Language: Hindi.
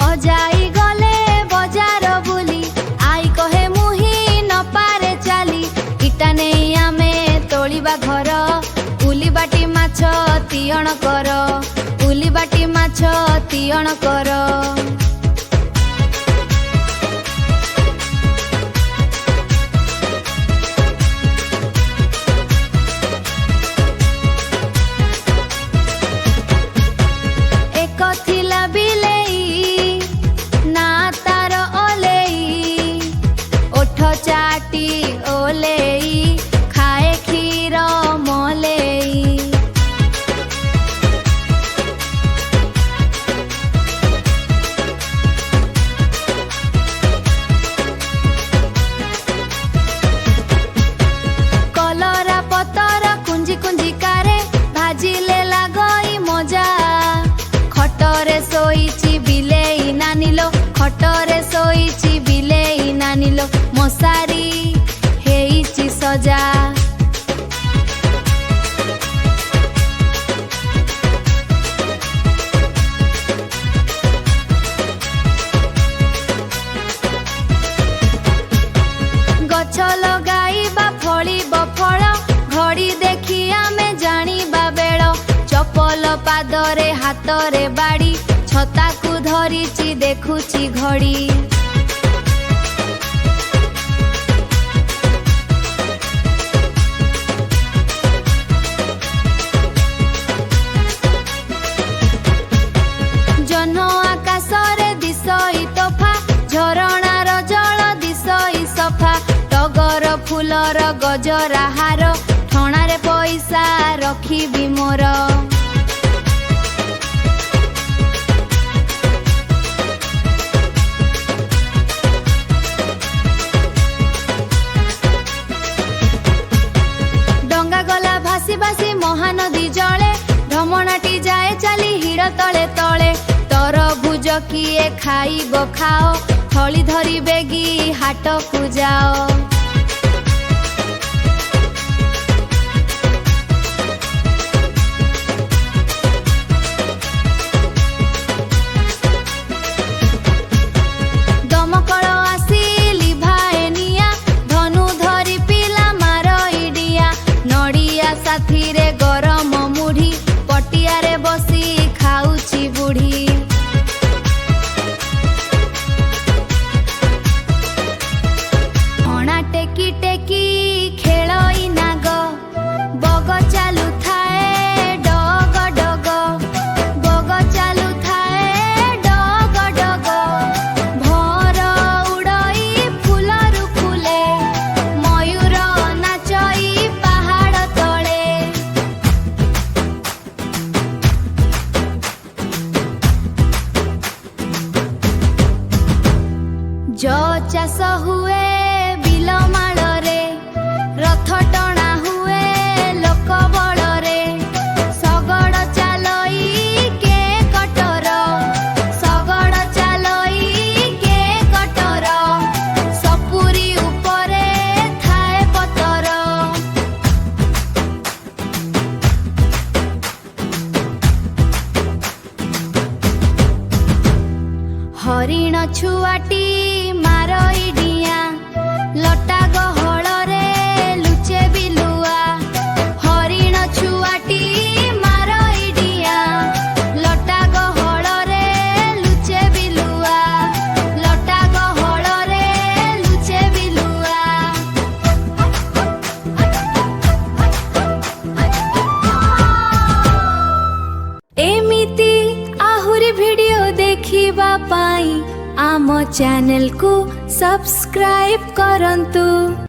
अजाई गले बजार बुली आई कहे मुही न पारे चाली इटा नहीं आमे तोलिबा घर उली बाटी माछ तियण कर उली बाटी माछ तियण कर। एक थिला बिलेई ना तार ओलेई ओठ चाटी ओलेई खाए क्षीर मलेई। कलरा पतर कुंजी कुंजी कारे भाजिले लागई मजा खटरे सोईची बिलेई नानिलो खटरे सोईची बिलेई नानिलो मशारी हेईची सजा। गछ लगाइबा फलिबा फल घड़ी देखी आमे जानिबा बेळ चपल पादरे हातरे बाड़ी छताकू धरिची देखुची घड़ी। जह्न आकाशरे दिशई तोफा झरणार जल दिशई सफा टगर फुलर गजरा हार ठणारे पैसा रखिबी मोर। डंगा गला भासी भासी महानदी जले भ्रमणाटी जाए चली हिड़ तले तले तरभुज किए खाइब खाओ थली धरी बेगी हाट को जाओ। दमकल आसी लिभाए निया धनु धरी पिला मार इडिया नड़िया साथी रे गरम मुढ़ी पटियारे बसी खाउची बुढ़ी। अणा टेकी टेकी खेलई नाग बग चालू थाए डग डग बग चालू थाए डग डग भर उड़ई फुलरु फुले मयूर नाचई पहाड़ तले। जो चाष हुए बिल माଳରେ रथ टणा हुए लोक बଳରେ शगड़ चालई के कटर शगड़ चालई के कटर सपुरी उपरे थाए पतर। हरिण छुआटी मारई डिया लटा गहଳରେ लुचे बिलुआ हरिण छुआटी मारई डिया लटा गहଳରେ लुचे बिलुआ लटा गहଳରେ लुचे बिलुआ। एमिति आहुरी वीडियो देखिबा पाई आम चैनल को सब्सक्राइब करंतु।